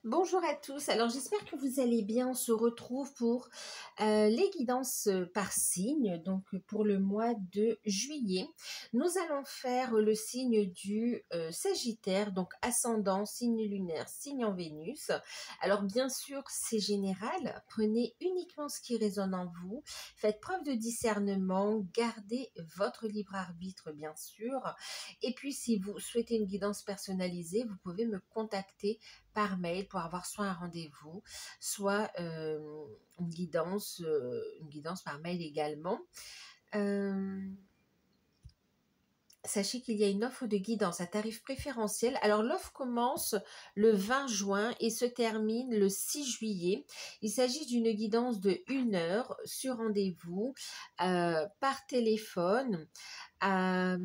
Bonjour à tous, alors j'espère que vous allez bien. On se retrouve pour les guidances par signe, donc pour le mois de juillet. Nous allons faire le signe du Sagittaire, donc ascendant, signe lunaire, signe en Vénus. Alors bien sûr c'est général, prenez uniquement ce qui résonne en vous, faites preuve de discernement, gardez votre libre arbitre bien sûr. Et puis si vous souhaitez une guidance personnalisée, vous pouvez me contacter par mail pour avoir soit un rendez-vous, soit une guidance par mail également. Sachez qu'il y a une offre de guidance à tarif préférentiel. Alors l'offre commence le 20 juin et se termine le 6 juillet. Il s'agit d'une guidance de 1 heure sur rendez-vous par téléphone à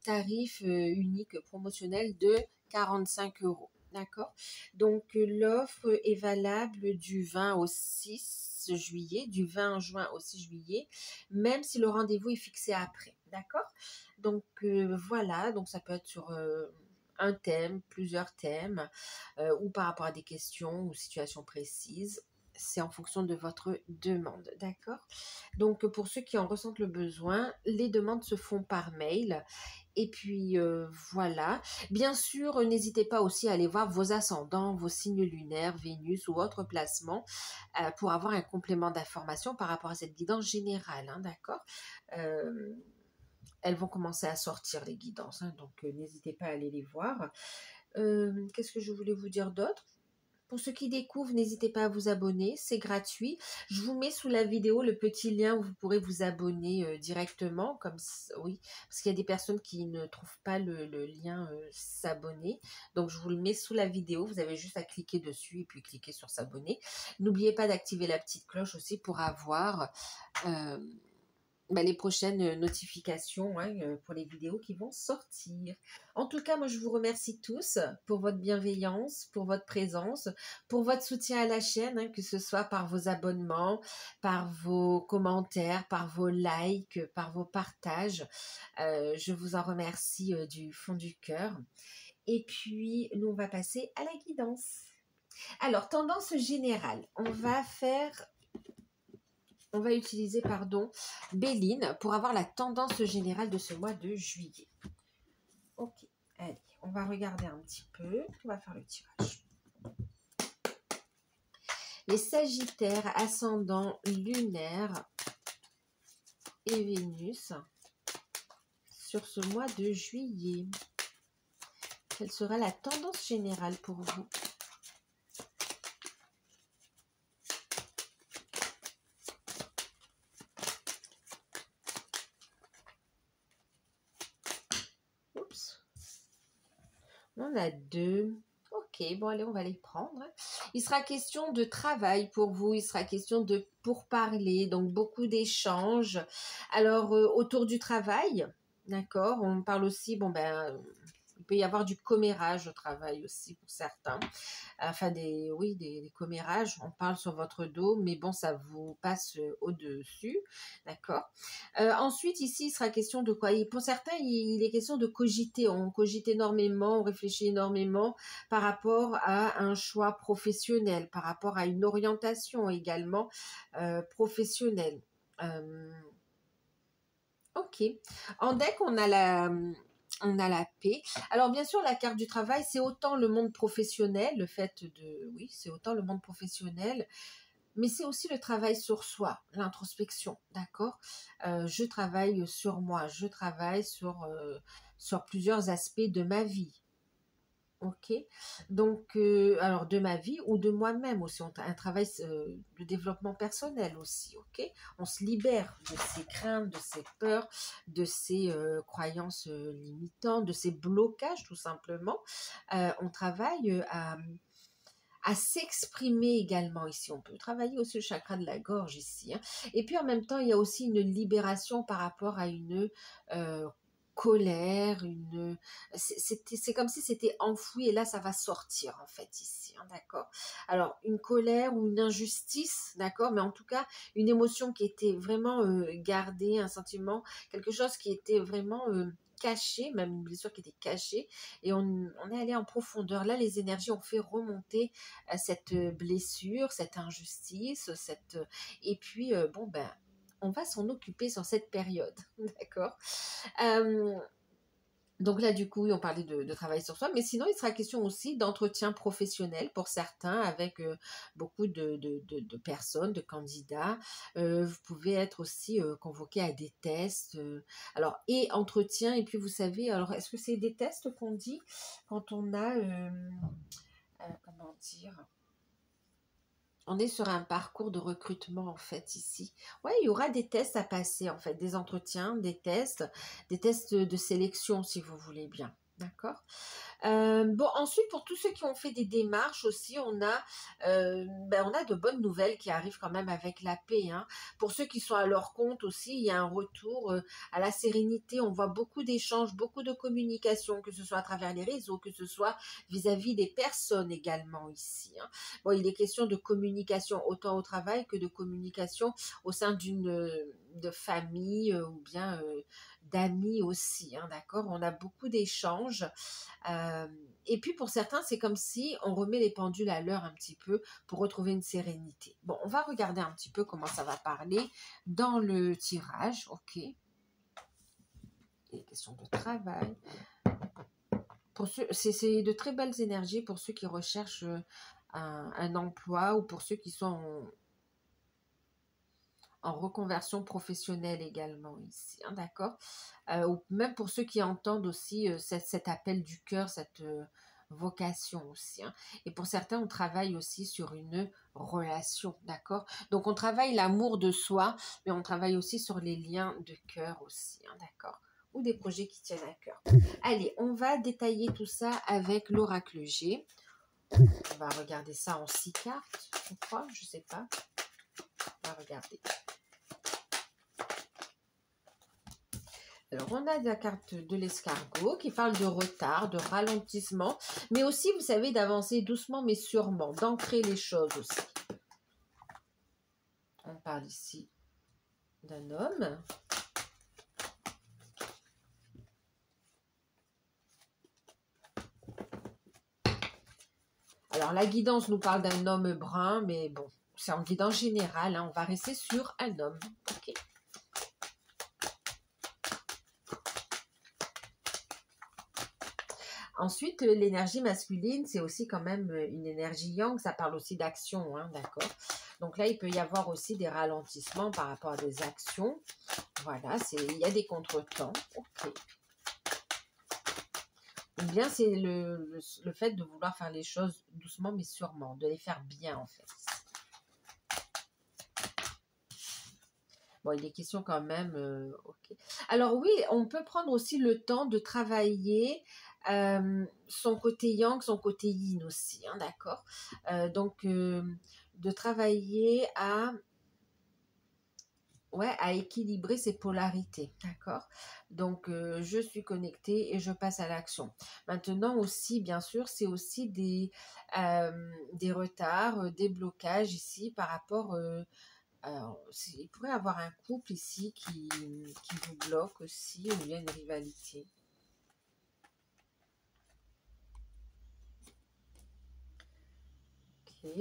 tarif unique promotionnel de 45 €. D'accord. Donc l'offre est valable du 20 au 6 juillet, du 20 juin au 6 juillet, même si le rendez-vous est fixé après. D'accord. Donc voilà, donc ça peut être sur un thème, plusieurs thèmes, ou par rapport à des questions ou situations précises. C'est en fonction de votre demande, d'accord? Donc pour ceux qui en ressentent le besoin, les demandes se font par mail. Et puis voilà. Bien sûr, n'hésitez pas aussi à aller voir vos ascendants, vos signes lunaires, Vénus ou autres placements pour avoir un complément d'information par rapport à cette guidance générale, hein, d'accord? Elles vont commencer à sortir les guidances, hein, donc n'hésitez pas à aller les voir. Qu'est-ce que je voulais vous dire d'autre? Pour ceux qui découvrent, n'hésitez pas à vous abonner, c'est gratuit. Je vous mets sous la vidéo le petit lien où vous pourrez vous abonner directement, oui, parce qu'il y a des personnes qui ne trouvent pas le lien s'abonner. Donc je vous le mets sous la vidéo, vous avez juste à cliquer dessus et puis cliquer sur s'abonner. N'oubliez pas d'activer la petite cloche aussi pour avoir les prochaines notifications, hein, pour les vidéos qui vont sortir. En tout cas, moi je vous remercie tous pour votre bienveillance, pour votre présence, pour votre soutien à la chaîne, hein, que ce soit par vos abonnements, par vos commentaires, par vos likes, par vos partages. Je vous en remercie du fond du cœur. Et puis, nous on va passer à la guidance. Alors, tendance générale, on va utiliser, Béline pour avoir la tendance générale de ce mois de juillet. Ok, allez, on va regarder un petit peu. On va faire le tirage. Les Sagittaires, ascendant lunaire et Vénus sur ce mois de juillet. Quelle sera la tendance générale pour vous ? On a 2. Ok, bon allez, on va les prendre. Il sera question de travail pour vous, il sera question de pourparler, donc beaucoup d'échanges. Alors, autour du travail, d'accord, on parle aussi, il peut y avoir du commérage au travail aussi pour certains. Enfin, des commérages, on parle sur votre dos, mais bon, ça vous passe au-dessus, d'accord. Ensuite, ici, il sera question de quoi? Pour certains, il est question de cogiter. On cogite énormément, on réfléchit énormément par rapport à un choix professionnel, par rapport à une orientation également professionnelle. Ok. En deck, on a la paix. Alors bien sûr, la carte du travail, c'est autant le monde professionnel, c'est autant le monde professionnel, mais c'est aussi le travail sur soi, l'introspection, d'accord. Je travaille sur moi, je travaille sur plusieurs aspects de ma vie. Ok, donc alors de ma vie ou de moi-même aussi, un travail de développement personnel aussi, ok. On se libère de ses craintes, de ses peurs, de ses croyances limitantes, de ses blocages tout simplement. On travaille à s'exprimer également ici. On peut travailler aussi le chakra de la gorge ici, hein. Et puis en même temps, il y a aussi une libération par rapport à une colère, c'est comme si c'était enfoui et là ça va sortir en fait ici, hein, d'accord. Alors une colère ou une injustice, d'accord, mais en tout cas une émotion qui était vraiment gardée, un sentiment, quelque chose qui était vraiment cachée, même une blessure qui était cachée, et on est allé en profondeur. Là, les énergies ont fait remonter cette blessure, cette injustice, et puis, bon, ben, on va s'en occuper sur cette période, d'accord. Euh, donc là, du coup, oui, on parlait de travail sur soi, mais sinon, il sera question aussi d'entretien professionnel pour certains avec beaucoup de personnes, de candidats. Vous pouvez être aussi convoqué à des tests. Alors, et entretien, et puis vous savez, alors est-ce que c'est des tests qu'on dit quand on a, comment dire, on est sur un parcours de recrutement en fait ici. Ouais, il y aura des tests à passer en fait, des entretiens, des tests de sélection si vous voulez bien. D'accord. Bon, ensuite, pour tous ceux qui ont fait des démarches aussi, on a de bonnes nouvelles qui arrivent quand même avec la paix, hein. Pour ceux qui sont à leur compte aussi, il y a un retour à la sérénité. On voit beaucoup d'échanges, beaucoup de communication, que ce soit à travers les réseaux, que ce soit vis-à-vis des personnes également ici, hein. Bon, il est question de communication autant au travail que de communication au sein de famille ou bien d'amis aussi, hein, d'accord. On a beaucoup d'échanges. Euh, et puis pour certains, c'est comme si on remet les pendules à l'heure un petit peu pour retrouver une sérénité. Bon, on va regarder un petit peu comment ça va parler dans le tirage, ok. Les questions de travail. C'est de très belles énergies pour ceux qui recherchent un emploi ou pour ceux qui sont en reconversion professionnelle également ici, hein, d'accord. Ou même pour ceux qui entendent aussi cet appel du cœur, cette vocation aussi, hein. Et pour certains, on travaille aussi sur une relation, d'accord. Donc on travaille l'amour de soi, mais on travaille aussi sur les liens de cœur aussi, hein, d'accord. Ou des projets qui tiennent à cœur. Allez, on va détailler tout ça avec l'oracle G. On va regarder ça en 6 cartes, je crois, je sais pas. On va regarder. Alors, on a la carte de l'escargot qui parle de retard, de ralentissement, mais aussi, vous savez, d'avancer doucement mais sûrement, d'ancrer les choses aussi. On parle ici d'un homme. Alors, la guidance nous parle d'un homme brun, mais bon, c'est en guidance générale, hein, on va rester sur un homme. Ok. Ensuite, l'énergie masculine, c'est aussi quand même une énergie yang, ça parle aussi d'action, hein, d'accord. Donc là, il peut y avoir aussi des ralentissements par rapport à des actions. Voilà, il y a des contretemps. Ok. Ou bien c'est le fait de vouloir faire les choses doucement mais sûrement, de les faire bien en fait. Bon, il est question quand même, ok. Alors oui, on peut prendre aussi le temps de travailler son côté yang, son côté yin aussi, hein, d'accord. Donc, de travailler à équilibrer ses polarités, d'accord. Donc, je suis connectée et je passe à l'action. Maintenant aussi, bien sûr, c'est aussi des retards, des blocages ici par rapport... il pourrait y avoir un couple ici qui vous bloque aussi, ou il y a une rivalité. Ok.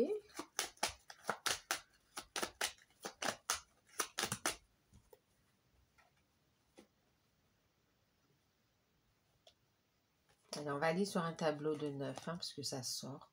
Alors, on va aller sur un tableau de 9, hein, parce que ça sort.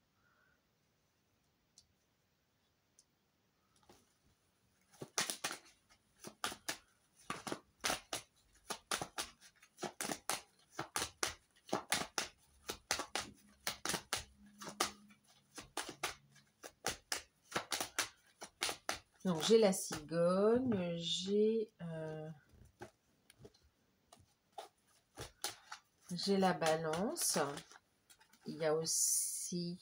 Donc, j'ai la cigogne, j'ai la balance. Il y a aussi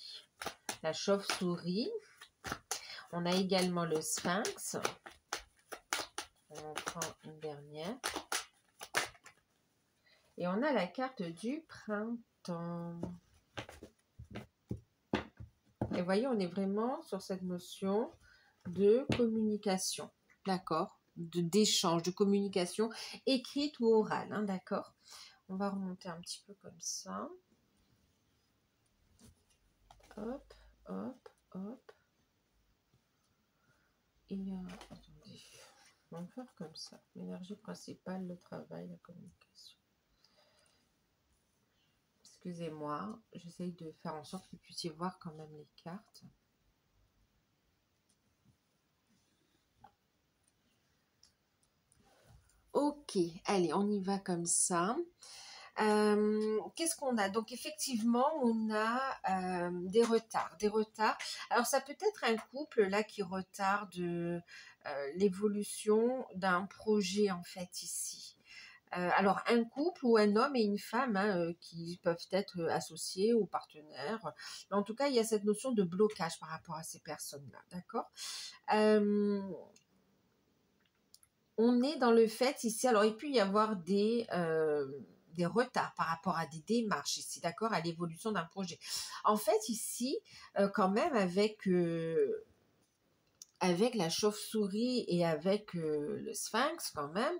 la chauve-souris. On a également le sphinx. On en prend une dernière. Et on a la carte du printemps. Et voyez, on est vraiment sur cette notion de communication, d'accord, d'échange, de communication écrite ou orale, hein, d'accord. On va remonter un petit peu comme ça. Hop, hop, hop. Et attendez, on va faire comme ça. L'énergie principale, le travail, la communication. Excusez-moi, j'essaye de faire en sorte que vous puissiez voir quand même les cartes. Ok, allez, on y va comme ça. Qu'est-ce qu'on a? Donc effectivement, on a des retards, des retards. Alors ça peut être un couple là qui retarde l'évolution d'un projet en fait ici. Alors un couple ou un homme et une femme hein, qui peuvent être associés ou partenaires. Mais en tout cas, il y a cette notion de blocage par rapport à ces personnes-là, d'accord? On est dans le fait ici, alors il peut y avoir des retards par rapport à des démarches ici, d'accord, à l'évolution d'un projet. En fait, ici, quand même, avec la chauve-souris et avec le sphinx, quand même,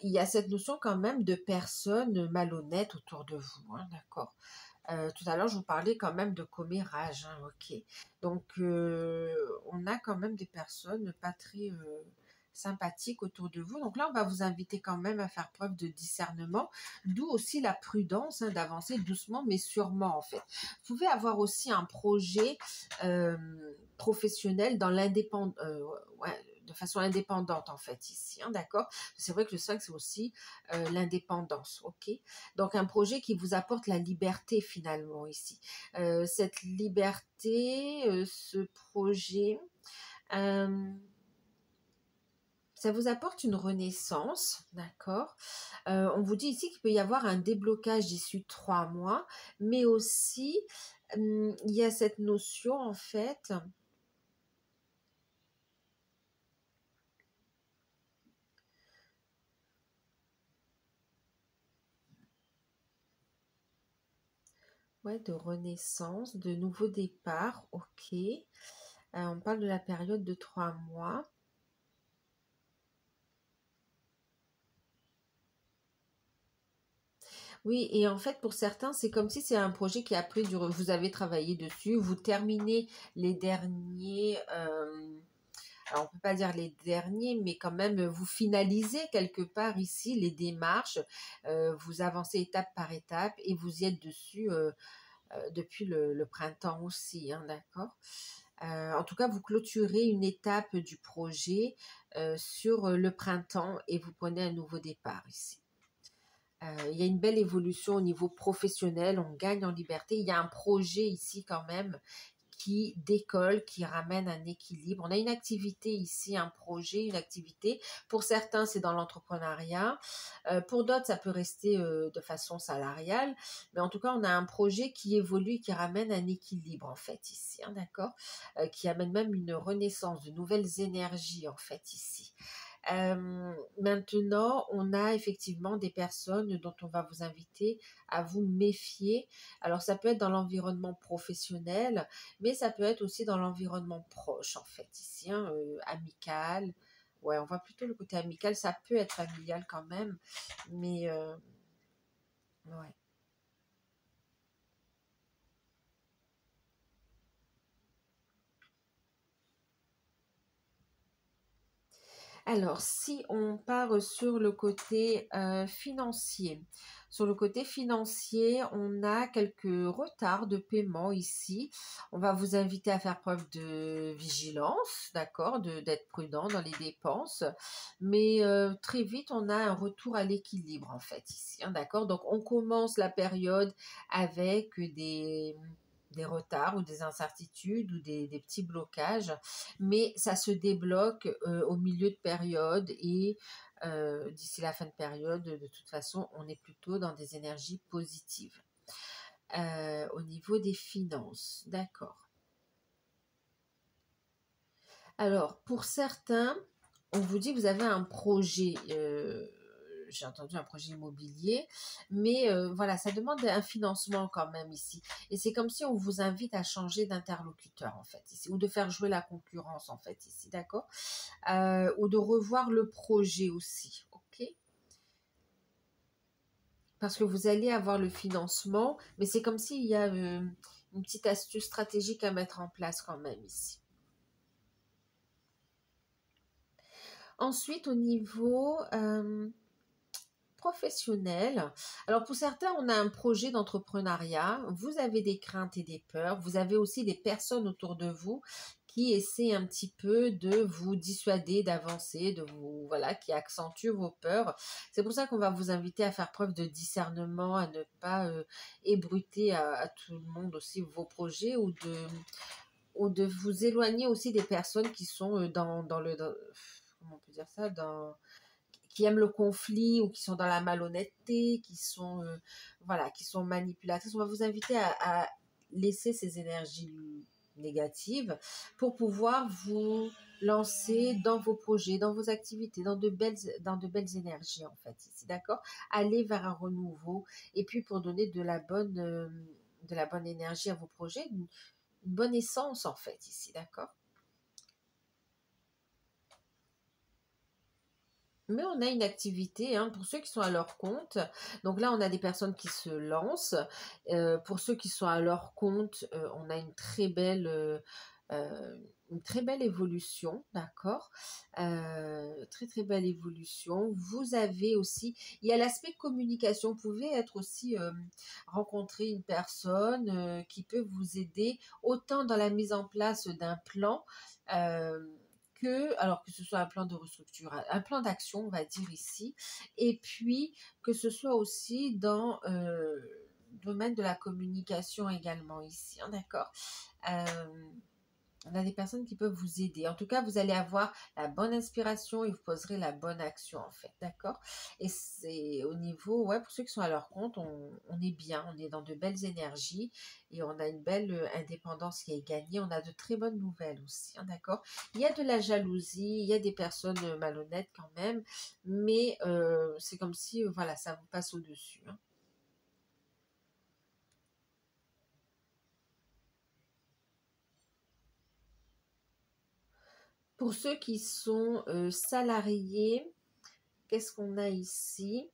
il y a cette notion quand même de personnes malhonnêtes autour de vous, hein, d'accord. Tout à l'heure, je vous parlais quand même de commérage, hein, ok. Donc, on a quand même des personnes pas très sympathiques autour de vous. Donc là, on va vous inviter quand même à faire preuve de discernement, d'où aussi la prudence hein, d'avancer doucement mais sûrement en fait. Vous pouvez avoir aussi un projet euh, professionnel dans l'indépendant, ouais, de façon indépendante en fait ici, hein, d'accord. C'est vrai que le 5 c'est aussi l'indépendance, ok. Donc un projet qui vous apporte la liberté finalement ici. Cette liberté, ce projet, euh, ça vous apporte une renaissance, d'accord. On vous dit ici qu'il peut y avoir un déblocage d'ici 3 mois, mais aussi il y a cette notion en fait. Ouais, de renaissance, de nouveau départ, ok. On parle de la période de 3 mois. Oui, et en fait, pour certains, c'est comme si c'est un projet qui a pris du... Vous avez travaillé dessus, vous terminez les derniers... alors, on peut pas dire les derniers, mais quand même, vous finalisez quelque part ici les démarches. Vous avancez étape par étape et vous y êtes dessus depuis le printemps aussi, hein, d'accord? En tout cas, vous clôturez une étape du projet sur le printemps et vous prenez un nouveau départ ici. Il y a une belle évolution au niveau professionnel, on gagne en liberté. Il y a un projet ici quand même qui décolle, qui ramène un équilibre. On a une activité ici, un projet, une activité. Pour certains, c'est dans l'entrepreneuriat. Pour d'autres, ça peut rester de façon salariale. Mais en tout cas, on a un projet qui évolue, qui ramène un équilibre en fait ici, hein, d'accord, qui amène même une renaissance, de nouvelles énergies en fait ici. Maintenant, on a effectivement des personnes dont on va vous inviter à vous méfier. Alors, ça peut être dans l'environnement professionnel, mais ça peut être aussi dans l'environnement proche, en fait, ici, hein, amical. Ouais, on voit plutôt le côté amical. Ça peut être familial quand même, mais ouais. Alors, si on part sur le côté financier, sur le côté financier, on a quelques retards de paiement ici. On va vous inviter à faire preuve de vigilance, d'accord, d'être prudent dans les dépenses. Mais très vite, on a un retour à l'équilibre en fait ici, hein, d'accord. Donc, on commence la période avec des retards ou des incertitudes ou des petits blocages, mais ça se débloque au milieu de période et d'ici la fin de période, de toute façon, on est plutôt dans des énergies positives. Au niveau des finances, d'accord. Alors, pour certains, on vous dit que vous avez un projet, j'ai entendu un projet immobilier, mais voilà, ça demande un financement quand même ici. Et c'est comme si on vous invite à changer d'interlocuteur en fait ici, ou de faire jouer la concurrence en fait ici, d'accord? Ou de revoir le projet aussi, ok? parce que vous allez avoir le financement, mais c'est comme s'il y a une petite astuce stratégique à mettre en place quand même ici. Ensuite, au niveau professionnel, alors pour certains, on a un projet d'entrepreneuriat, vous avez des craintes et des peurs, vous avez aussi des personnes autour de vous qui essaient un petit peu de vous dissuader d'avancer, de vous, voilà, qui accentuent vos peurs. C'est pour ça qu'on va vous inviter à faire preuve de discernement, à ne pas ébruiter à tout le monde aussi vos projets ou de vous éloigner aussi des personnes qui sont comment on peut dire ça, qui aiment le conflit ou qui sont dans la malhonnêteté, voilà, qui sont manipulatrices. On va vous inviter à laisser ces énergies négatives pour pouvoir vous lancer dans vos projets, dans vos activités, dans de belles énergies en fait ici, d'accord? Aller vers un renouveau et puis pour donner de la bonne énergie à vos projets, une bonne essence en fait ici, d'accord? Mais on a une activité, hein, pour ceux qui sont à leur compte. Donc là, on a des personnes qui se lancent. Pour ceux qui sont à leur compte, on a une très belle évolution, d'accord. Très très belle évolution. Vous avez aussi, il y a l'aspect communication. Vous pouvez être aussi rencontrer une personne qui peut vous aider autant dans la mise en place d'un plan. euh, alors que ce soit un plan de restructuration, un plan d'action, on va dire ici, et puis que ce soit aussi dans le domaine de la communication également ici, hein, d'accord. Euh, on a des personnes qui peuvent vous aider. En tout cas, vous allez avoir la bonne inspiration et vous poserez la bonne action, en fait. D'accord? Et c'est au niveau, ouais, pour ceux qui sont à leur compte, on est bien, on est dans de belles énergies et on a une belle indépendance qui est gagnée. On a de très bonnes nouvelles aussi, hein, d'accord? Il y a de la jalousie, il y a des personnes malhonnêtes quand même, mais c'est comme si, voilà, ça vous passe au-dessus, hein. Pour ceux qui sont salariés, qu'est-ce qu'on a ici?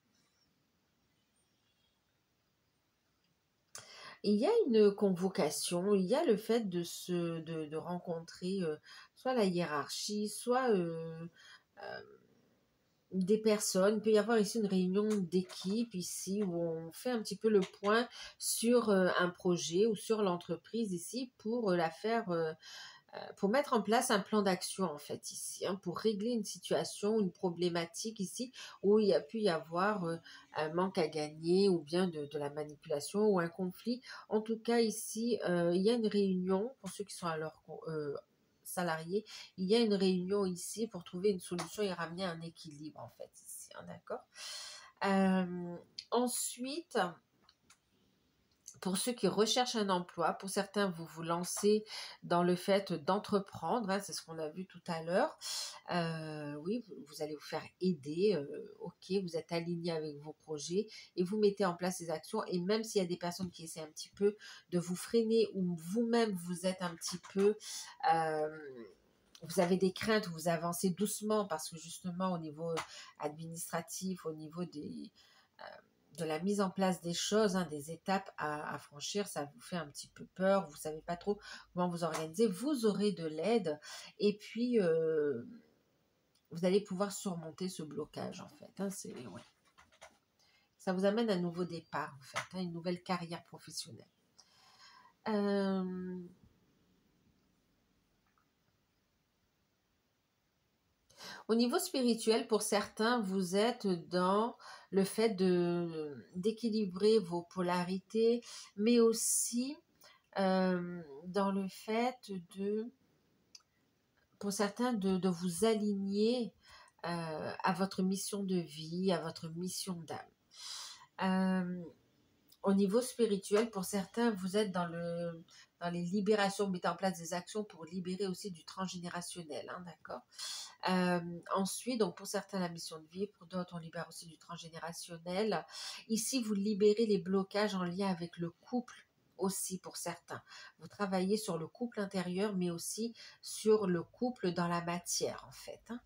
Il y a une convocation, il y a le fait de rencontrer soit la hiérarchie, soit des personnes. Il peut y avoir ici une réunion d'équipe ici où on fait un petit peu le point sur un projet ou sur l'entreprise ici pour la faire pour mettre en place un plan d'action en fait ici, hein, pour régler une situation, une problématique ici où il y a pu y avoir un manque à gagner ou bien de la manipulation ou un conflit. En tout cas ici, il y a une réunion pour ceux qui sont à leur salariés, il y a une réunion ici pour trouver une solution et ramener un équilibre en fait ici, hein, d'accord. Euh, Ensuite, pour ceux qui recherchent un emploi, pour certains, vous vous lancez dans le fait d'entreprendre, hein, c'est ce qu'on a vu tout à l'heure. Oui, vous allez vous faire aider, ok, vous êtes aligné avec vos projets et vous mettez en place ces actions. Et même s'il y a des personnes qui essaient un petit peu de vous freiner ou vous-même vous êtes un petit peu... euh, vous avez des craintes, vous avancez doucement parce que justement au niveau administratif, au niveau euh, de la mise en place des choses, hein, des étapes à franchir, ça vous fait un petit peu peur, vous ne savez pas trop comment vous organiser, vous aurez de l'aide et puis vous allez pouvoir surmonter ce blocage en fait, hein, ouais. Ça vous amène à un nouveau départ en fait, hein, une nouvelle carrière professionnelle. Euh, Au niveau spirituel, pour certains, vous êtes dans le fait d'équilibrer vos polarités, mais aussi dans le fait pour certains, de vous aligner à votre mission de vie, à votre mission d'âme. Au niveau spirituel, pour certains, vous êtes dans les libérations, vous mettez en place des actions pour libérer aussi du transgénérationnel, hein, d'accord. Ensuite, donc pour certains, la mission de vie, pour d'autres, on libère aussi du transgénérationnel. Ici, vous libérez les blocages en lien avec le couple aussi pour certains. Vous travaillez sur le couple intérieur, mais aussi sur le couple dans la matière, en fait, hein.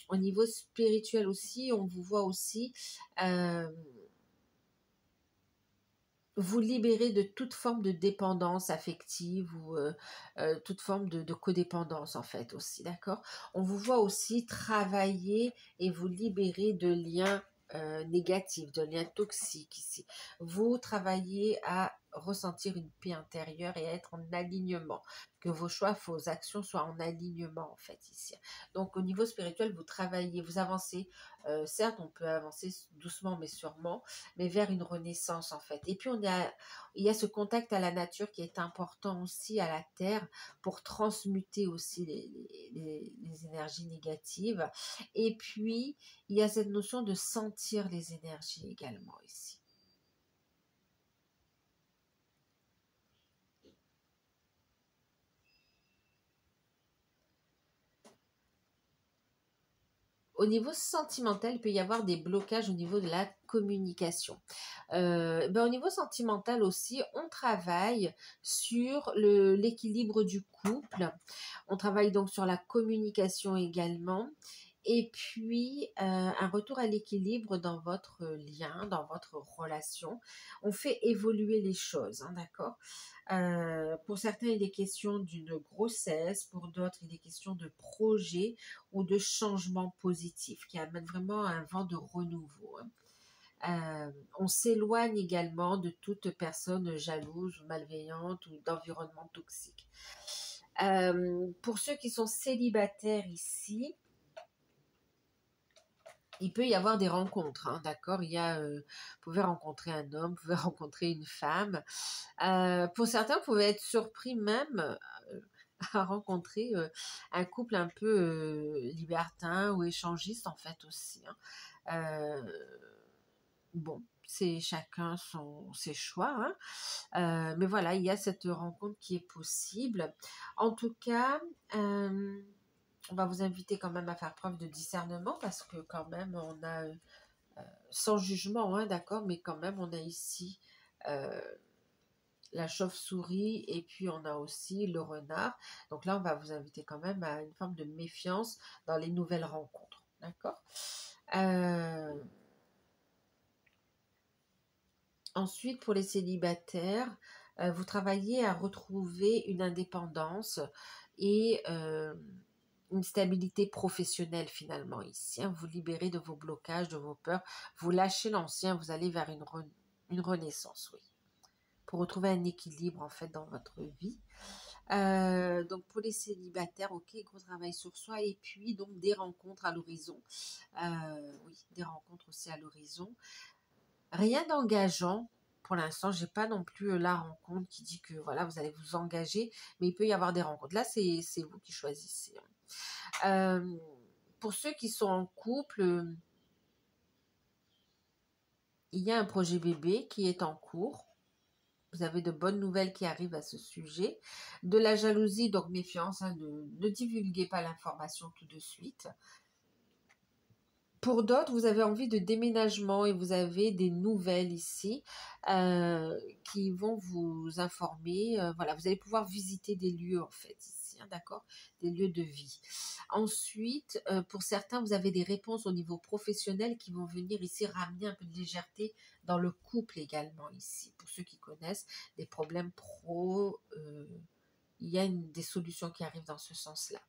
Au niveau spirituel aussi, on vous voit aussi euh, vous libérer de toute forme de dépendance affective ou toute forme de codépendance en fait aussi, d'accord? On vous voit aussi travailler et vous libérer de liens négatifs, de liens toxiques ici. Vous travaillez à ressentir une paix intérieure et à être en alignement, que vos choix, vos actions soient en alignement en fait ici. Donc au niveau spirituel, vous travaillez, vous avancez, certes on peut avancer doucement mais sûrement, mais vers une renaissance en fait. Et puis il y a ce contact à la nature qui est important aussi, à la terre, pour transmuter aussi les énergies négatives. Et puis il y a cette notion de sentir les énergies également ici. Au niveau sentimental, il peut y avoir des blocages au niveau de la communication. Au niveau sentimental aussi, on travaille sur l'équilibre du couple. On travaille donc sur la communication également. Et puis, un retour à l'équilibre dans votre lien, dans votre relation. On fait évoluer les choses, hein, d'accord? Pour certains, il est question d'une grossesse, pour d'autres, il est question de projet ou de changement positif qui amène vraiment un vent de renouveau, hein. On s'éloigne également de toute personne jalouse ou malveillante ou d'environnement toxique. Pour ceux qui sont célibataires ici, il peut y avoir des rencontres, hein, d'accord? Vous pouvez rencontrer un homme, vous pouvez rencontrer une femme. Pour certains, vous pouvez être surpris même à rencontrer un couple un peu libertin ou échangiste en fait aussi, hein. Euh, bon, c'est chacun ses choix, hein. Mais voilà, il y a cette rencontre qui est possible. En tout cas, on va vous inviter quand même à faire preuve de discernement parce que quand même on a sans jugement, hein, d'accord, mais quand même on a ici euh, la chauve-souris et puis on a aussi le renard. Donc là, on va vous inviter quand même à une forme de méfiance dans les nouvelles rencontres, d'accord. Euh, Ensuite, pour les célibataires, vous travaillez à retrouver une indépendance et une stabilité professionnelle finalement ici, hein. Vous libérez de vos blocages, de vos peurs, vous lâchez l'ancien, vous allez vers une renaissance, oui, pour retrouver un équilibre en fait dans votre vie. Donc pour les célibataires, ok, gros travail sur soi et puis donc des rencontres à l'horizon. Oui, des rencontres aussi à l'horizon. Rien d'engageant. Pour l'instant, j'ai pas non plus la rencontre qui dit que voilà, vous allez vous engager, mais il peut y avoir des rencontres. Là, c'est vous qui choisissez, hein. Pour ceux qui sont en couple, il y a un projet bébé qui est en cours. Vous avez de bonnes nouvelles qui arrivent à ce sujet. De la jalousie, donc méfiance, hein, ne divulguez pas l'information tout de suite. Pour d'autres, vous avez envie de déménagement et vous avez des nouvelles ici qui vont vous informer. Voilà, vous allez pouvoir visiter des lieux en fait ici, hein, d'accord? Des lieux de vie. Ensuite, pour certains, vous avez des réponses au niveau professionnel qui vont venir ici ramener un peu de légèreté dans le couple également ici. Pour ceux qui connaissent des problèmes pro, il y a des solutions qui arrivent dans ce sens-là.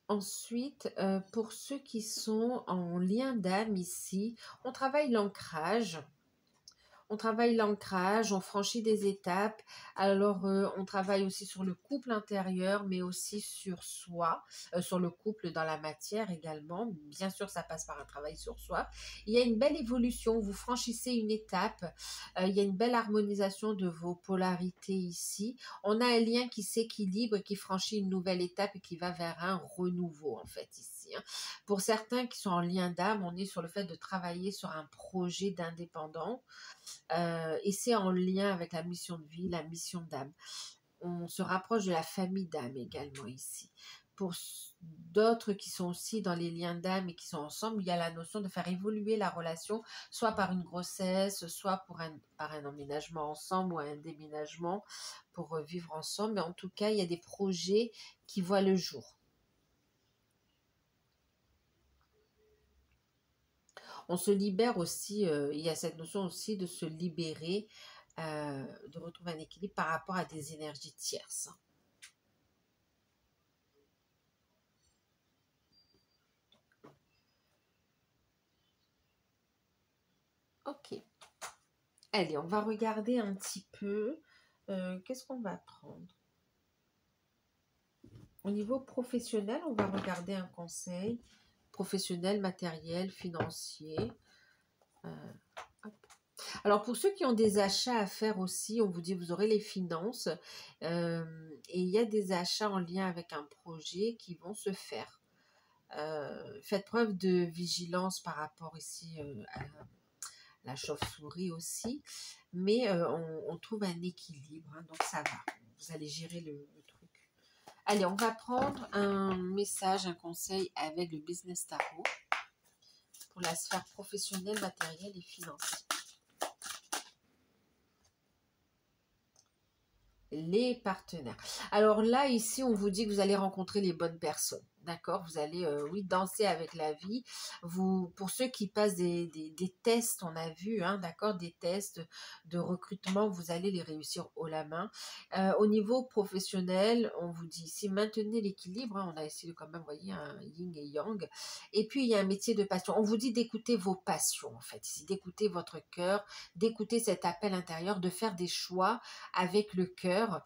Ensuite, pour ceux qui sont en lien d'âme ici, on travaille l'ancrage. On travaille l'ancrage, on franchit des étapes. Alors, on travaille aussi sur le couple intérieur, mais aussi sur soi, sur le couple dans la matière également. Bien sûr, ça passe par un travail sur soi. Il y a une belle évolution, vous franchissez une étape. Il y a une belle harmonisation de vos polarités ici. On a un lien qui s'équilibre et qui franchit une nouvelle étape et qui va vers un renouveau, en fait, ici, hein. Pour certains qui sont en lien d'âme, on est sur le fait de travailler sur un projet d'indépendant. Et c'est en lien avec la mission de vie, la mission d'âme. On se rapproche de la famille d'âme également ici. Pour d'autres qui sont aussi dans les liens d'âme et qui sont ensemble, il y a la notion de faire évoluer la relation, soit par une grossesse, soit par un emménagement ensemble ou un déménagement pour vivre ensemble. Mais en tout cas, il y a des projets qui voient le jour. On se libère aussi, il y a cette notion aussi de se libérer, de retrouver un équilibre par rapport à des énergies tierces. Ok. Allez, on va regarder un petit peu. Qu'est-ce qu'on va prendre? Au niveau professionnel, on va regarder un conseil professionnel, matériel, financier. Alors pour ceux qui ont des achats à faire aussi, on vous dit vous aurez les finances et il y a des achats en lien avec un projet qui vont se faire. Faites preuve de vigilance par rapport ici à la chauve-souris aussi, mais on trouve un équilibre, hein, donc ça va. Vous allez gérer le truc. Allez, on va prendre un message, un conseil avec le Business Tarot pour la sphère professionnelle, matérielle et financière. Les partenaires. Alors là, ici, on vous dit que vous allez rencontrer les bonnes personnes. D'accord? Vous allez, oui, danser avec la vie. Pour ceux qui passent des tests, on a vu, hein, d'accord, des tests de recrutement, vous allez les réussir haut la main. Au niveau professionnel, on vous dit ici, maintenez l'équilibre. Hein, on a essayé de quand même, vous voyez, un yin et yang. Et puis, il y a un métier de passion. On vous dit d'écouter vos passions, en fait, ici, d'écouter votre cœur, d'écouter cet appel intérieur, de faire des choix avec le cœur.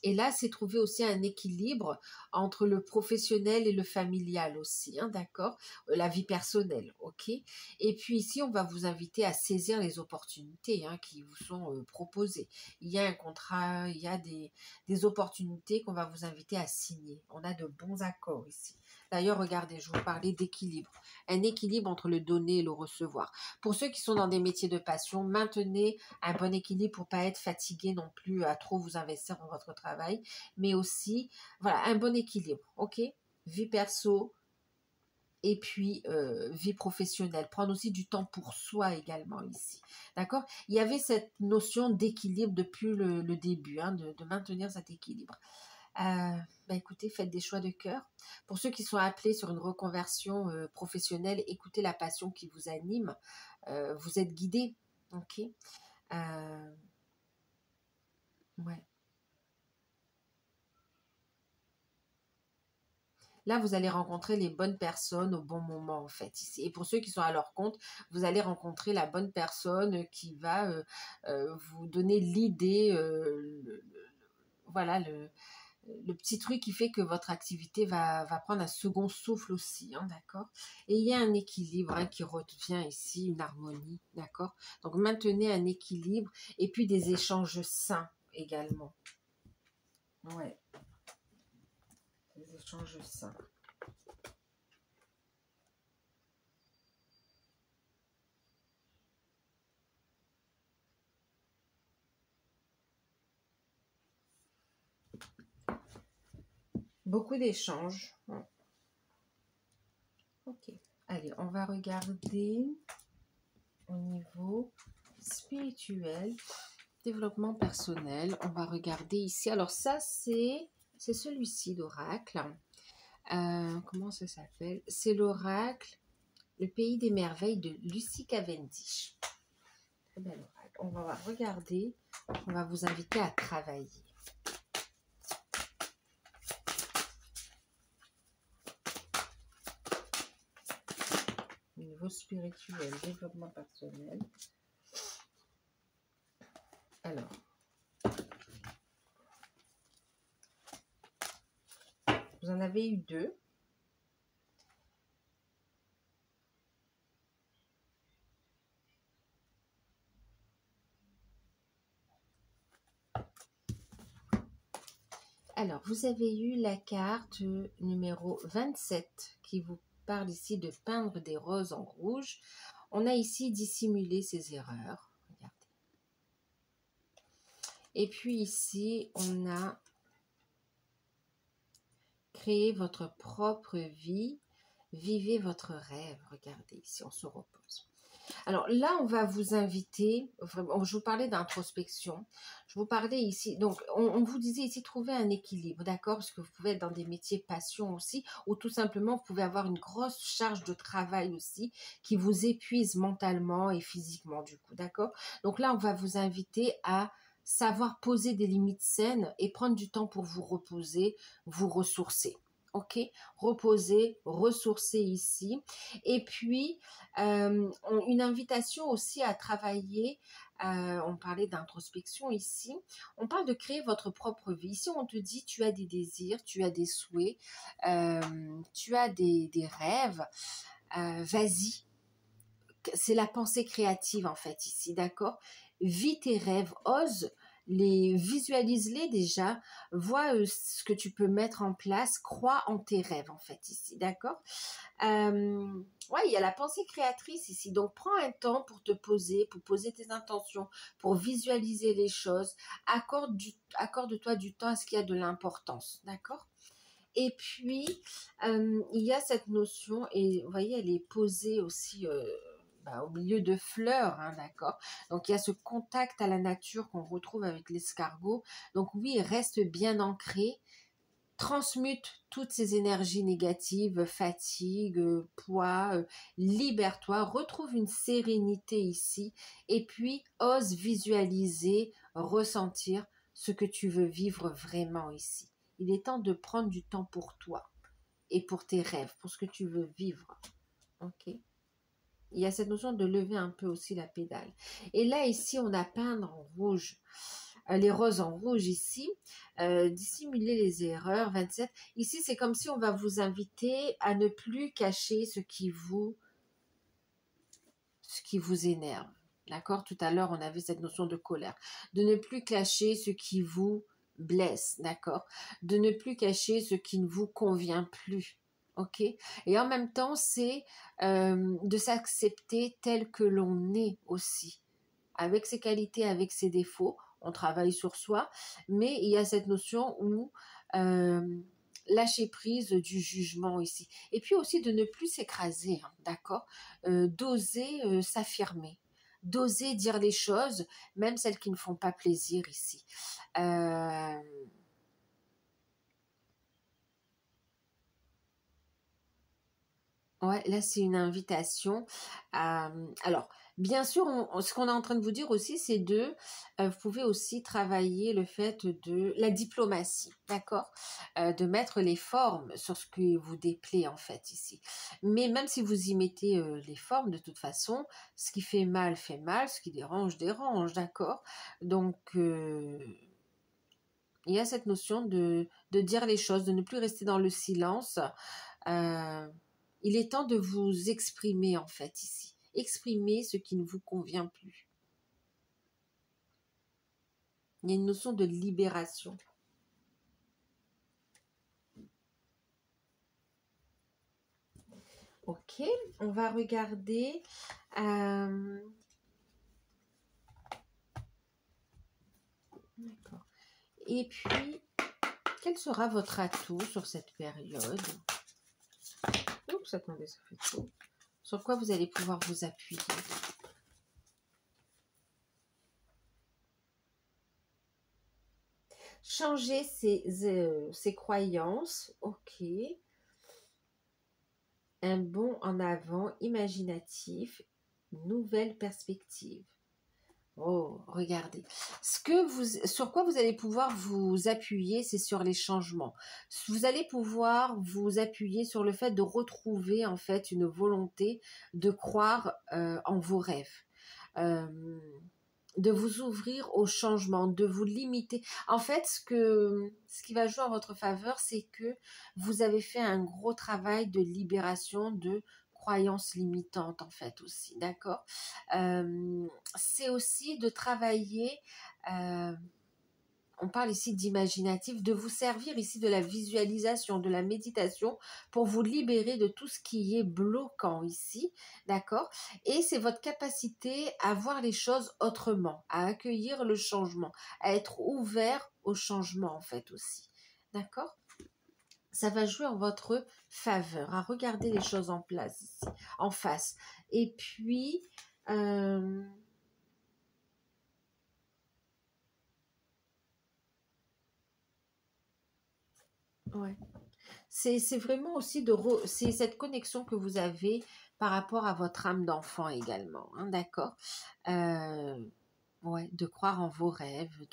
Et là, c'est trouver aussi un équilibre entre le professionnel et le familial aussi, hein, d'accord? La vie personnelle, ok? Et puis ici, on va vous inviter à saisir les opportunités hein, qui vous sont proposées. Il y a un contrat, il y a des opportunités qu'on va vous inviter à signer. On a de bons accords ici. D'ailleurs, regardez, je vous parlais d'équilibre. Un équilibre entre le donner et le recevoir. Pour ceux qui sont dans des métiers de passion, maintenez un bon équilibre pour pas être fatigué non plus à trop vous investir dans votre travail, mais aussi, voilà, un bon équilibre, ok? Vie perso et puis vie professionnelle. Prendre aussi du temps pour soi également ici, d'accord? Il y avait cette notion d'équilibre depuis le début, hein, de maintenir cet équilibre. Écoutez, faites des choix de cœur. Pour ceux qui sont appelés sur une reconversion professionnelle, écoutez la passion qui vous anime. Vous êtes guidés, ok? Ouais. Là, vous allez rencontrer les bonnes personnes au bon moment, en fait. Ici. Et pour ceux qui sont à leur compte, vous allez rencontrer la bonne personne qui va vous donner l'idée, voilà, le petit truc qui fait que votre activité va prendre un second souffle aussi, hein, d'accord? Et il y a un équilibre hein, qui revient ici, une harmonie, d'accord? Donc maintenez un équilibre et puis des échanges sains également. Ouais, des échanges sains. Beaucoup d'échanges. Ok. Allez, on va regarder au niveau spirituel, développement personnel. On va regarder ici. Alors ça, c'est celui-ci d'oracle. Comment ça s'appelle? C'est l'oracle, le pays des merveilles de Lucy Cavendish. Très bel oracle. On va regarder. On va vous inviter à travailler. Niveau spirituel, développement personnel. Alors, vous en avez eu 2. Alors, vous avez eu la carte numéro 27 qui vous parle ici de peindre des roses en rouge. On a ici dissimulé ses erreurs. Regardez. Et puis ici, on a créer votre propre vie. Vivez votre rêve. Regardez, si on se repose. Alors là, on va vous inviter, vraiment, je vous parlais d'introspection, je vous parlais ici, donc on vous disait ici, trouver un équilibre, d'accord, parce que vous pouvez être dans des métiers passion aussi, ou tout simplement, vous pouvez avoir une grosse charge de travail aussi, qui vous épuise mentalement et physiquement, du coup, d'accord. Donc là, on va vous inviter à savoir poser des limites saines et prendre du temps pour vous reposer, vous ressourcer. Ok, reposer, ressourcer ici. Et puis, une invitation aussi à travailler, on parlait d'introspection ici, on parle de créer votre propre vie. Ici, on te dit, tu as des désirs, tu as des souhaits, tu as des rêves, vas-y. C'est la pensée créative en fait ici, d'accord? Vis tes rêves, ose les, visualise-les déjà, vois ce que tu peux mettre en place, crois en tes rêves en fait ici, d'accord? Ouais, il y a la pensée créatrice ici, donc prends un temps pour te poser, pour poser tes intentions, pour visualiser les choses, accorde-toi du temps à ce qui a de l'importance, d'accord? Et puis, il y a cette notion, et vous voyez, elle est posée aussi au milieu de fleurs, hein, d'accord. Donc, il y a ce contact à la nature qu'on retrouve avec l'escargot. Donc, oui, reste bien ancré, transmute toutes ces énergies négatives, fatigue, poids, libère-toi, retrouve une sérénité ici, et puis ose visualiser, ressentir ce que tu veux vivre vraiment ici. Il est temps de prendre du temps pour toi et pour tes rêves, pour ce que tu veux vivre. Ok. Il y a cette notion de lever un peu aussi la pédale. Et là, ici, on a peint en rouge, les roses en rouge ici, dissimuler les erreurs, 27. Ici, c'est comme si on va vous inviter à ne plus cacher ce qui vous énerve. D'accord? Tout à l'heure, on avait cette notion de colère. De ne plus cacher ce qui vous blesse. D'accord? De ne plus cacher ce qui ne vous convient plus. Ok? Et en même temps, c'est de s'accepter tel que l'on est aussi. Avec ses qualités, avec ses défauts. On travaille sur soi. Mais il y a cette notion où lâcher prise du jugement ici. Et puis aussi de ne plus s'écraser, hein, d'accord, d'oser s'affirmer, d'oser dire les choses, même celles qui ne font pas plaisir ici. Ouais, là, c'est une invitation. Alors, bien sûr, ce qu'on est en train de vous dire aussi, c'est vous pouvez aussi travailler le fait de la diplomatie, d'accord? De mettre les formes sur ce qui vous déplaît, en fait, ici. Mais même si vous y mettez les formes, de toute façon, ce qui fait mal, ce qui dérange, dérange, d'accord? Donc, il y a cette notion de dire les choses, de ne plus rester dans le silence. Il est temps de vous exprimer en fait ici. Exprimer ce qui ne vous convient plus. Il y a une notion de libération. Ok, on va regarder. D'accord. Et puis, quel sera votre atout sur cette période? Oups, attendez, ça fait trop. Sur quoi vous allez pouvoir vous appuyer? Changer ses croyances, ok. Un bond en avant imaginatif, nouvelle perspective. Oh, regardez. Sur quoi vous allez pouvoir vous appuyer, c'est sur les changements. Vous allez pouvoir vous appuyer sur le fait de retrouver en fait une volonté de croire en vos rêves. De vous ouvrir au changement, de vous limiter. En fait, ce qui va jouer en votre faveur, c'est que vous avez fait un gros travail de libération de croyances limitantes, en fait, aussi, d'accord. C'est aussi de travailler... on parle ici d'imaginatif, de vous servir ici de la visualisation, de la méditation pour vous libérer de tout ce qui est bloquant ici, d'accord? Et c'est votre capacité à voir les choses autrement, à accueillir le changement, à être ouvert au changement en fait aussi, d'accord? ça va jouer en votre faveur. À regarder les choses en place ici, en face. Et puis, ouais. C'est vraiment aussi c'est cette connexion que vous avez par rapport à votre âme d'enfant également, hein, d'accord? Ouais, de croire en vos rêves,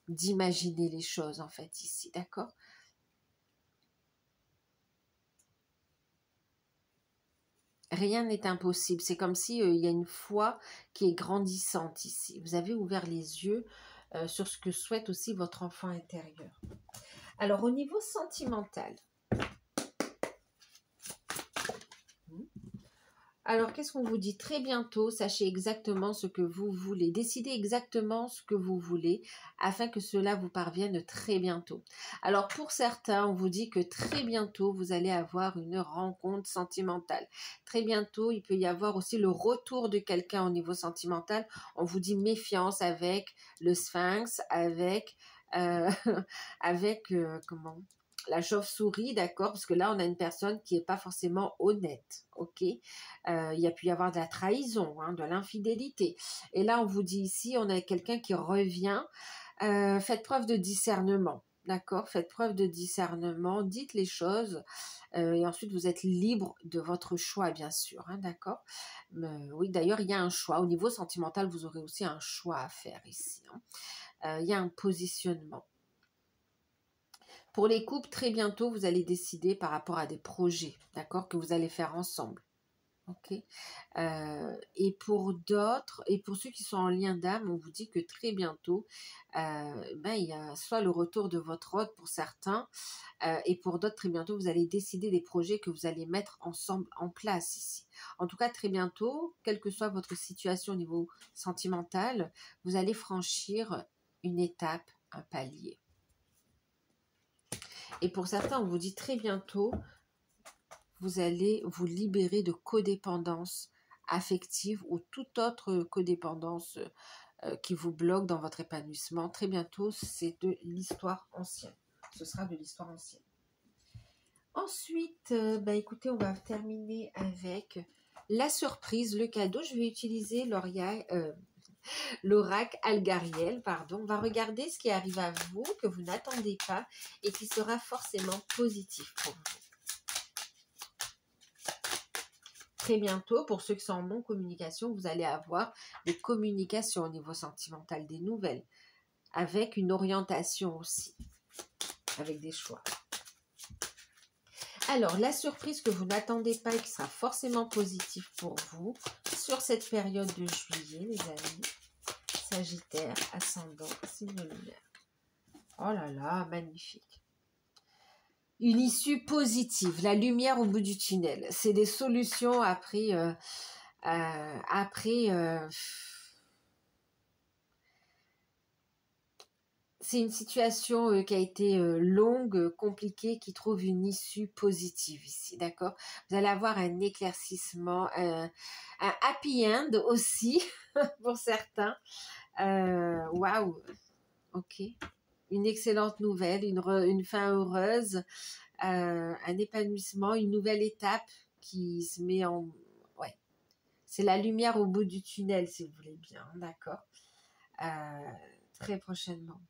d'imaginer les choses en fait ici, d'accord? Rien n'est impossible. C'est comme si il y a une foi qui est grandissante ici. Vous avez ouvert les yeux sur ce que souhaite aussi votre enfant intérieur. Alors au niveau sentimental, alors, qu'est-ce qu'on vous dit? Très bientôt, sachez exactement ce que vous voulez. Décidez exactement ce que vous voulez afin que cela vous parvienne très bientôt. Alors, pour certains, on vous dit que très bientôt, vous allez avoir une rencontre sentimentale. Très bientôt, il peut y avoir aussi le retour de quelqu'un au niveau sentimental. On vous dit méfiance avec le sphinx, avec... comment la chauve-souris, d'accord, parce que là, on a une personne qui n'est pas forcément honnête, ok. Il y a pu y avoir de la trahison, hein, de l'infidélité. Et là, on vous dit ici, on a quelqu'un qui revient. Faites preuve de discernement, d'accord. Faites preuve de discernement, dites les choses, et ensuite, vous êtes libre de votre choix, bien sûr, hein, d'accord. Oui, d'ailleurs, il y a un choix. Au niveau sentimental, vous aurez aussi un choix à faire ici, hein. Il y a un positionnement. Pour les couples, très bientôt, vous allez décider par rapport à des projets, d'accord, que vous allez faire ensemble. Ok. Et pour d'autres, et pour ceux qui sont en lien d'âme, on vous dit que très bientôt, il y a soit le retour de votre hôte pour certains, et pour d'autres, très bientôt, vous allez décider des projets que vous allez mettre ensemble en place ici. En tout cas, très bientôt, quelle que soit votre situation au niveau sentimental, vous allez franchir une étape, un palier. Et pour certains, on vous dit très bientôt, vous allez vous libérer de codépendance affective ou toute autre codépendance qui vous bloque dans votre épanouissement. Très bientôt, c'est de l'histoire ancienne. Ce sera de l'histoire ancienne. Ensuite, écoutez, on va terminer avec la surprise, le cadeau. Je vais utiliser l'oracle Algariel, pardon. On va regarder ce qui arrive à vous, que vous n'attendez pas et qui sera forcément positif pour vous. Très bientôt, pour ceux qui sont en non-communication, vous allez avoir des communications au niveau sentimental, des nouvelles, avec une orientation aussi, avec des choix. Alors, la surprise que vous n'attendez pas et qui sera forcément positive pour vous sur cette période de juillet, les amis. Sagittaire, ascendant, signe lunaire. Oh là là, magnifique. Une issue positive, la lumière au bout du tunnel. C'est des solutions après... c'est une situation qui a été longue, compliquée, qui trouve une issue positive ici, d'accord? Vous allez avoir un éclaircissement, un happy end aussi, pour certains. Waouh, ok. Une excellente nouvelle, une fin heureuse, un épanouissement, une nouvelle étape qui se met en... Ouais, c'est la lumière au bout du tunnel, si vous voulez bien, d'accord? Très prochainement.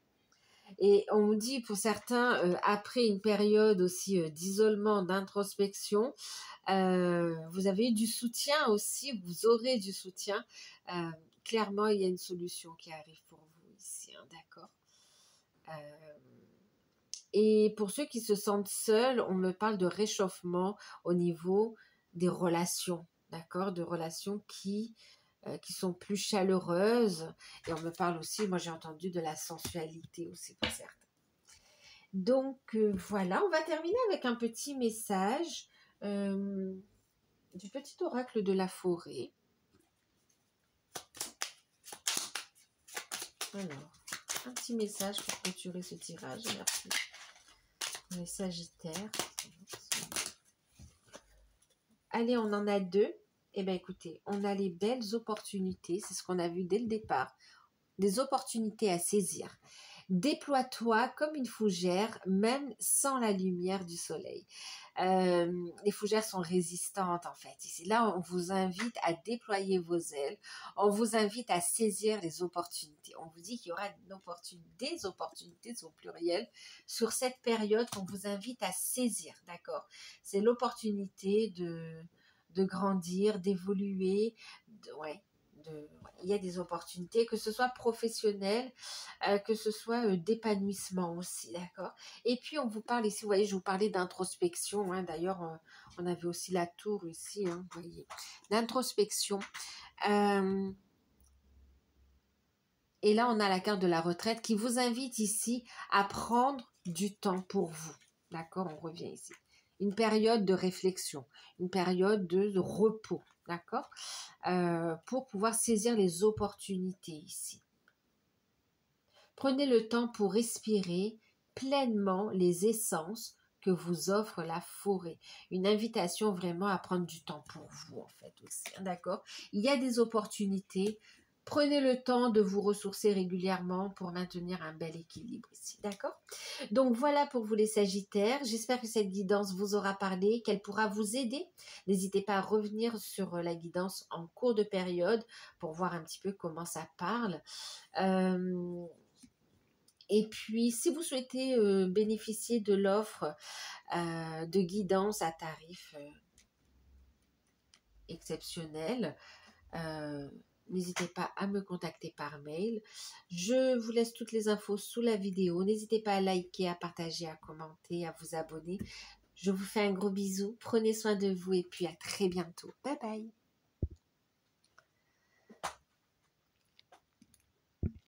Et on vous dit pour certains, après une période aussi d'isolement, d'introspection, vous avez eu du soutien aussi, vous aurez du soutien. Clairement, il y a une solution qui arrive pour vous ici, hein, d'accord. Et pour ceux qui se sentent seuls, on me parle de réchauffement au niveau des relations, d'accord, de relations qui sont plus chaleureuses. Et on me parle aussi, moi j'ai entendu de la sensualité aussi pour certains. Donc voilà, on va terminer avec un petit message du petit oracle de la forêt. Alors, un petit message pour clôturer ce tirage, merci. Les Sagittaires. Allez, on en a deux. Eh bien, écoutez, on a les belles opportunités. C'est ce qu'on a vu dès le départ. Des opportunités à saisir. Déploie-toi comme une fougère, même sans la lumière du soleil. Les fougères sont résistantes en fait. Ici, là, on vous invite à déployer vos ailes. On vous invite à saisir les opportunités. On vous dit qu'il y aura des opportunités au pluriel sur cette période qu'on vous invite à saisir, d'accord? C'est l'opportunité de grandir, d'évoluer, ouais, il y a des opportunités, que ce soit professionnel, que ce soit d'épanouissement aussi, d'accord? Et puis on vous parle ici, vous voyez, je vous parlais d'introspection, hein, d'ailleurs on avait aussi la tour ici, hein, vous voyez, d'introspection. Et là on a la carte de la retraite qui vous invite ici à prendre du temps pour vous, d'accord? On revient ici. Une période de réflexion, une période de repos, d'accord? Pour pouvoir saisir les opportunités ici. Prenez le temps pour respirer pleinement les essences que vous offre la forêt. Une invitation vraiment à prendre du temps pour vous en fait aussi, hein, d'accord? Il y a des opportunités. Prenez le temps de vous ressourcer régulièrement pour maintenir un bel équilibre ici, d'accord? Donc voilà pour vous les Sagittaires. J'espère que cette guidance vous aura parlé, qu'elle pourra vous aider. N'hésitez pas à revenir sur la guidance en cours de période pour voir un petit peu comment ça parle. Et puis, si vous souhaitez bénéficier de l'offre de guidance à tarif exceptionnel, n'hésitez pas à me contacter par mail. Je vous laisse toutes les infos sous la vidéo. N'hésitez pas à liker, à partager, à commenter, à vous abonner. Je vous fais un gros bisou. Prenez soin de vous et puis à très bientôt. Bye bye.